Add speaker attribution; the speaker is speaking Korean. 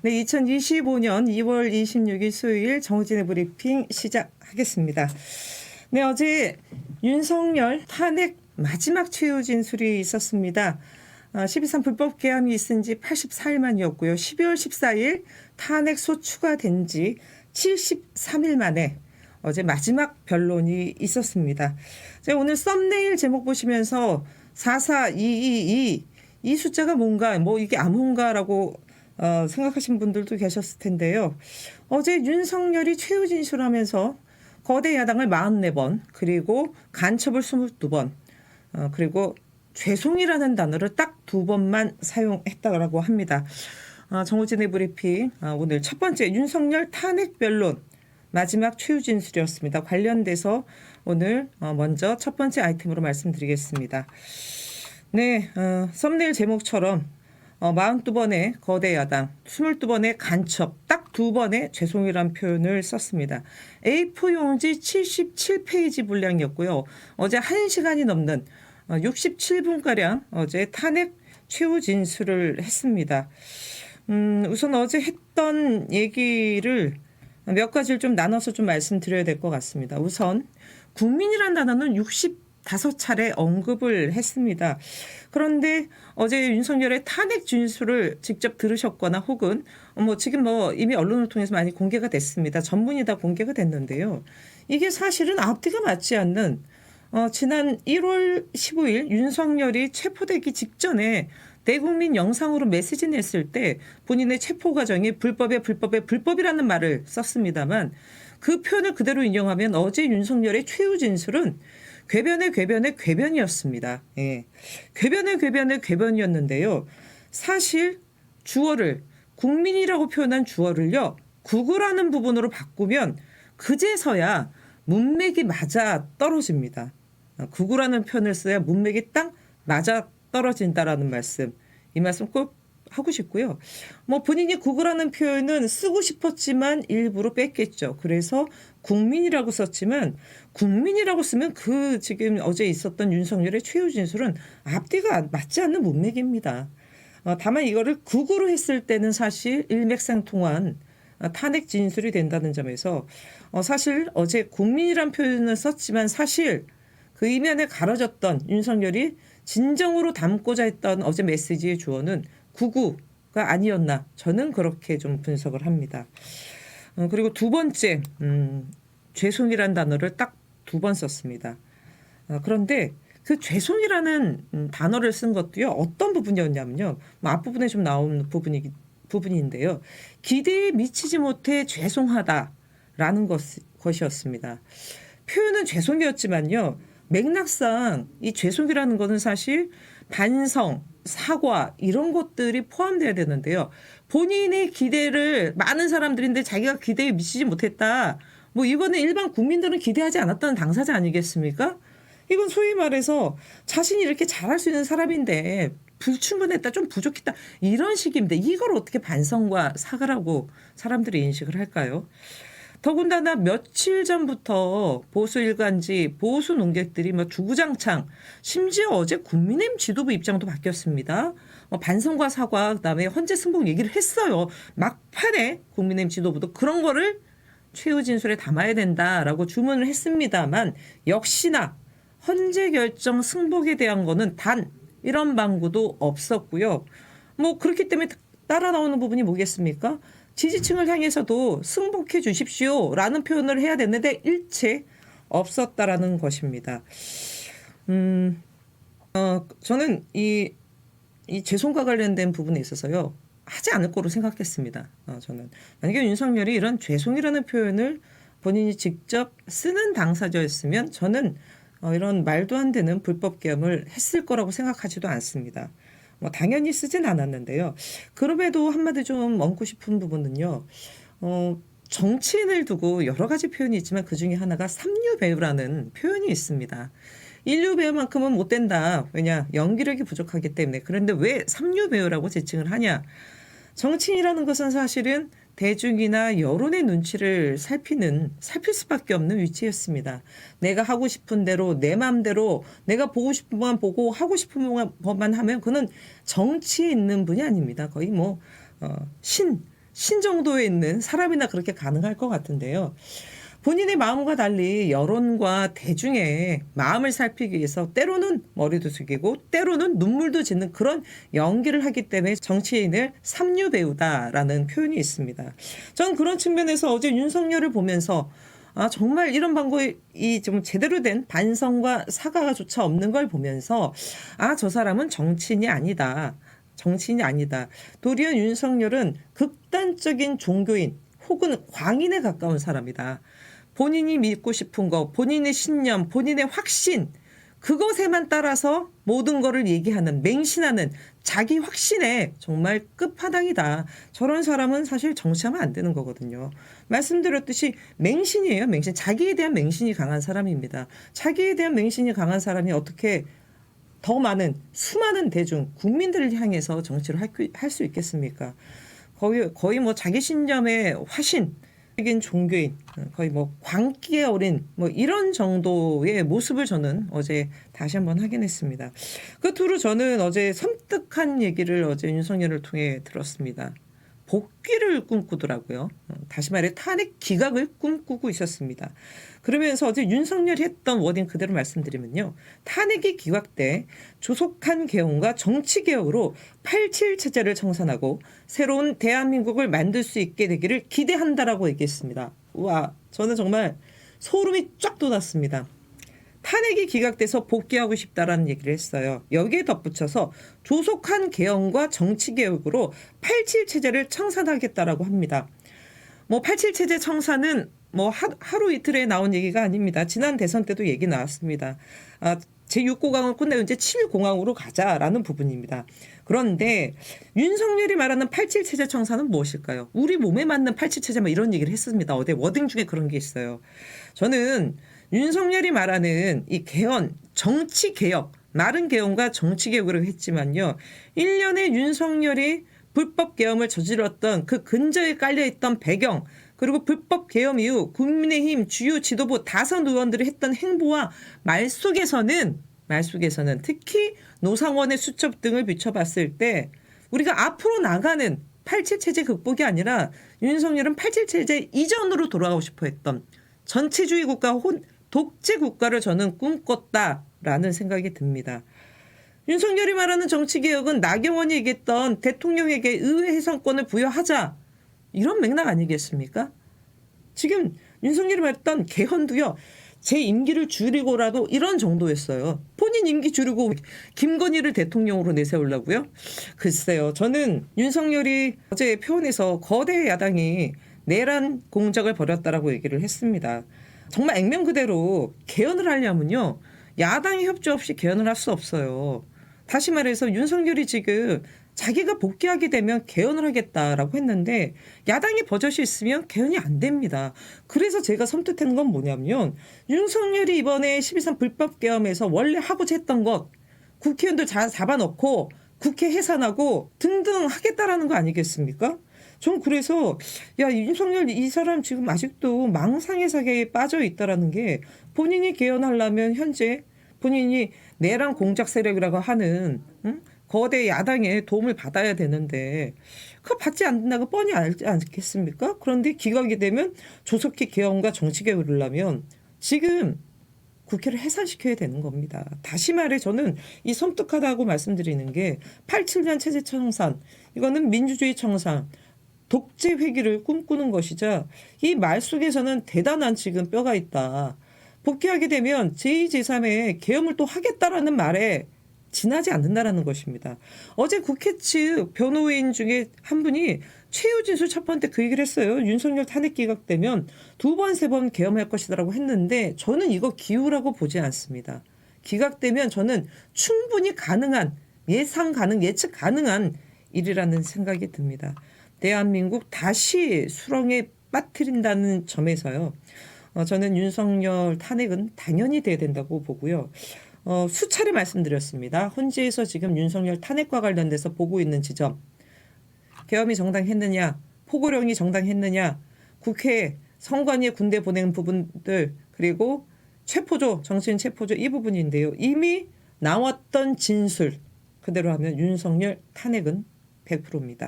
Speaker 1: 네, 2025년 2월 26일 수요일 정우진의 브리핑 시작하겠습니다. 네, 어제 윤석열 탄핵 마지막 최후 진술이 있었습니다. 12.3 불법 개함이 있은 지 84일 만이었고요. 12월 14일 탄핵 소추가 된 지 73일 만에 어제 마지막 변론이 있었습니다. 오늘 썸네일 제목 보시면서 44222 이 숫자가 뭔가 이게 암호인가라고 생각하신 분들도 계셨을 텐데요. 어제 윤석열이 최후 진술하면서 거대 야당을 44번 그리고 간첩을 22번 그리고 죄송이라는 단어를 딱 2번만 사용했다고 합니다. 정우진의 브리핑 오늘 첫 번째 윤석열 탄핵 변론 마지막 최후 진술이었습니다. 관련돼서 오늘 먼저 첫 번째 아이템으로 말씀드리겠습니다. 네, 썸네일 제목처럼 42번의 거대 야당, 22번의 간첩, 딱 2번의 죄송이란 표현을 썼습니다. A4 용지 77페이지 분량이었고요. 어제 1시간이 넘는 67분가량 어제 탄핵 최후 진술을 했습니다. 우선 어제 했던 얘기를 몇 가지를 좀 나눠서 좀 말씀드려야 될 것 같습니다. 우선 국민이란 단어는 65차례 언급을 했습니다. 그런데 어제 윤석열의 탄핵 진술을 직접 들으셨거나 혹은 지금 이미 언론을 통해서 많이 공개가 됐습니다. 전문이 다 공개가 됐는데요. 이게 사실은 앞뒤가 맞지 않는 지난 1월 15일 윤석열이 체포되기 직전에 대국민 영상으로 메시지 냈을 때 본인의 체포 과정이 불법이라는 말을 썼습니다만 그 표현을 그대로 인용하면 어제 윤석열의 최후 진술은 궤변의 궤변이었습니다. 예. 궤변의 궤변이었는데요. 사실 주어를 국민이라고 표현한 주어를요. 구구라는 부분으로 바꾸면 그제서야 문맥이 맞아 떨어집니다. 구구라는 표현을 써야 문맥이 딱 맞아 떨어진다라는 말씀. 이 말씀 꼭 하고 싶고요. 본인이 구구라는 표현은 쓰고 싶었지만 일부러 뺐겠죠. 그래서 국민이라고 썼지만 국민이라고 쓰면 그 지금 어제 있었던 윤석열의 최후 진술은 앞뒤가 맞지 않는 문맥입니다. 다만 이거를 구구로 했을 때는 사실 일맥상통한 탄핵 진술이 된다는 점에서 사실 어제 국민이란 표현을 썼지만 사실 그 이면에 가려졌던 윤석열이 진정으로 담고자 했던 어제 메시지의 주어는 구구가 아니었나 저는 그렇게 좀 분석을 합니다. 그리고 두 번째 죄송이란 단어를 딱 2번 썼습니다. 그런데 그 죄송이라는 단어를 쓴 것도요. 어떤 부분이었냐면요. 앞부분에 좀 나온 부분인데요. 기대에 미치지 못해 죄송하다라는 것이었습니다. 표현은 죄송이었지만요. 맥락상 이 죄송이라는 것은 사실 반성, 사과 이런 것들이 포함돼야 되는데요. 본인의 기대를 많은 사람들인데 자기가 기대에 미치지 못했다. 이거는 일반 국민들은 기대하지 않았던 당사자 아니겠습니까? 이건 소위 말해서 자신이 이렇게 잘할 수 있는 사람인데 불충분했다, 좀 부족했다 이런 식인데 이걸 어떻게 반성과 사과라고 사람들이 인식을 할까요? 더군다나 며칠 전부터 보수 일간지, 보수 논객들이 주구장창 심지어 어제 국민의힘 지도부 입장도 바뀌었습니다. 반성과 사과 그다음에 헌재 승복 얘기를 했어요. 막판에 국민의힘 지도부도 그런 거를 최후 진술에 담아야 된다라고 주문을 했습니다만 역시나 헌재 결정 승복에 대한 거는 단 이런 방구도 없었고요. 그렇기 때문에 따라 나오는 부분이 뭐겠습니까? 지지층을 향해서도 승복해 주십시오라는 표현을 해야 됐는데 일체 없었다라는 것입니다. 저는 이 죄송과 관련된 부분에 있어서요. 하지 않을 거로 생각했습니다. 저는 만약에 윤석열이 이런 죄송이라는 표현을 본인이 직접 쓰는 당사자였으면 저는 이런 말도 안 되는 불법 계엄을 했을 거라고 생각하지도 않습니다. 당연히 쓰진 않았는데요. 그럼에도 한마디 좀 얹고 싶은 부분은요. 정치인을 두고 여러 가지 표현이 있지만 그중에 하나가 삼류배우라는 표현이 있습니다. 인류배우만큼은 못 된다. 왜냐? 연기력이 부족하기 때문에. 그런데 왜 삼류배우라고 지칭을 하냐? 정치인이라는 것은 사실은 대중이나 여론의 눈치를 살필 수밖에 없는 위치였습니다. 내가 하고 싶은 대로 내 마음대로 내가 보고 싶은 것만 보고 하고 싶은 것만 하면 그는 정치에 있는 분이 아닙니다. 거의 신정도에 있는 사람이나 그렇게 가능할 것 같은데요. 본인의 마음과 달리 여론과 대중의 마음을 살피기 위해서 때로는 머리도 숙이고 때로는 눈물도 짓는 그런 연기를 하기 때문에 정치인을 삼류 배우다라는 표현이 있습니다. 저는 그런 측면에서 어제 윤석열을 보면서 정말 이런 방법이 좀 제대로 된 반성과 사과가 조차 없는 걸 보면서 저 사람은 정치인이 아니다. 정치인이 아니다. 도리어 윤석열은 극단적인 종교인 혹은 광인에 가까운 사람이다. 본인이 믿고 싶은 거, 본인의 신념, 본인의 확신, 그것에만 따라서 모든 거를 얘기하는, 맹신하는 자기 확신에 정말 끝판왕이다. 저런 사람은 사실 정치하면 안 되는 거거든요. 말씀드렸듯이 맹신이에요. 맹신. 자기에 대한 맹신이 강한 사람입니다. 자기에 대한 맹신이 강한 사람이 어떻게 더 많은 수많은 대중, 국민들을 향해서 정치를 할 수 있겠습니까? 거의 뭐 자기 신념의 화신, 인 종교인, 거의 뭐 광기에 어린 뭐 이런 정도의 모습을 저는 어제 다시 한번 확인했습니다. 끝으로 저는 어제 섬뜩한 얘기를 어제 윤석열을 통해 들었습니다. 복귀를 꿈꾸더라고요. 다시 말해 탄핵 기각을 꿈꾸고 있었습니다. 그러면서 어제 윤석열이 했던 워딩 그대로 말씀드리면요. 탄핵이 기각돼 조속한 개헌과 정치개혁으로 87 체제를 청산하고 새로운 대한민국을 만들 수 있게 되기를 기대한다라고 얘기했습니다. 우와, 저는 정말 소름이 쫙 돋았습니다. 탄핵이 기각돼서 복귀하고 싶다라는 얘기를 했어요. 여기에 덧붙여서 조속한 개헌과 정치개혁으로 87 체제를 청산하겠다라고 합니다. 뭐 87 체제 청산은 뭐 하루 이틀에 나온 얘기가 아닙니다. 지난 대선 때도 얘기 나왔습니다. 제6공항을 끝내고 이제 7공항으로 가자라는 부분입니다. 그런데 윤석열이 말하는 87 체제 청산은 무엇일까요? 우리 몸에 맞는 87 체제 뭐 이런 얘기를 했습니다. 어제 워딩 중에 그런 게 있어요. 저는 윤석열이 말하는 이 개헌, 정치개혁, 말은 개헌과 정치개혁으로 했지만요. 1년에 윤석열이 불법 계엄을 저질렀던 그 근저에 깔려있던 배경, 그리고 불법 계엄 이후 국민의힘 주요 지도부 다선 의원들이 했던 행보와 말 속에서는 특히 노상원의 수첩 등을 비춰봤을 때 우리가 앞으로 나가는 87 체제 극복이 아니라 윤석열은 87 체제 이전으로 돌아가고 싶어 했던 전체주의 국가 혹은 독재 국가를 저는 꿈꿨다라는 생각이 듭니다. 윤석열이 말하는 정치개혁은 나경원이 얘기했던 대통령에게 의회 해산권을 부여하자 이런 맥락 아니겠습니까? 지금 윤석열이 말했던 개헌도요. 제 임기를 줄이고라도 이런 정도였어요. 본인 임기 줄이고 김건희를 대통령으로 내세우려고요? 글쎄요. 저는 윤석열이 어제 표현에서 거대 야당이 내란 공작을 벌였다라고 얘기를 했습니다. 정말 액면 그대로 개헌을 하려면요. 야당의 협조 없이 개헌을 할 수 없어요. 다시 말해서 윤석열이 지금 자기가 복귀하게 되면 개헌을 하겠다라고 했는데 야당이 버젓이 있으면 개헌이 안 됩니다. 그래서 제가 섬뜩한 건 뭐냐면 윤석열이 이번에 12.3 불법 계엄에서 원래 하고자 했던 것 국회의원들 잡아놓고 국회 해산하고 등등 하겠다라는 거 아니겠습니까? 전 그래서 윤석열 이 사람 지금 아직도 망상의 세계에 빠져 있다라는 게 본인이 개헌하려면 현재 본인이 내란 공작 세력이라고 하는 거대 야당의 도움을 받아야 되는데 그거 받지 않는다고 뻔히 알지 않겠습니까? 그런데 기각이 되면 조속히 개헌과 정치개혁을 하려면 지금 국회를 해산시켜야 되는 겁니다. 다시 말해 저는 이 섬뜩하다고 말씀드리는 게 87년 체제 청산 이거는 민주주의 청산 독재 회기를 꿈꾸는 것이자 이 말 속에서는 대단한 지금 뼈가 있다. 복귀하게 되면 제2, 제3의 계엄을 또 하겠다라는 말에 지나지 않는다라는 것입니다. 어제 국회 측 변호인 중에 한 분이 최효진 수첩한 때 그 얘기를 했어요. 윤석열 탄핵 기각되면 2번, 3번 계엄할 것이라고 했는데 저는 이거 기우라고 보지 않습니다. 기각되면 저는 충분히 가능한 예상 가능, 예측 가능한 일이라는 생각이 듭니다. 대한민국 다시 수렁에 빠뜨린다는 점에서요. 저는 윤석열 탄핵은 당연히 돼야 된다고 보고요. 수차례 말씀드렸습니다. 헌재에서 지금 윤석열 탄핵과 관련돼서 보고 있는 지점. 계엄이 정당했느냐, 포고령이 정당했느냐, 국회 선관위에 군대 보낸 부분들, 그리고 체포조, 정치인 체포조 이 부분인데요. 이미 나왔던 진술 그대로 하면 윤석열 탄핵은 100%입니다.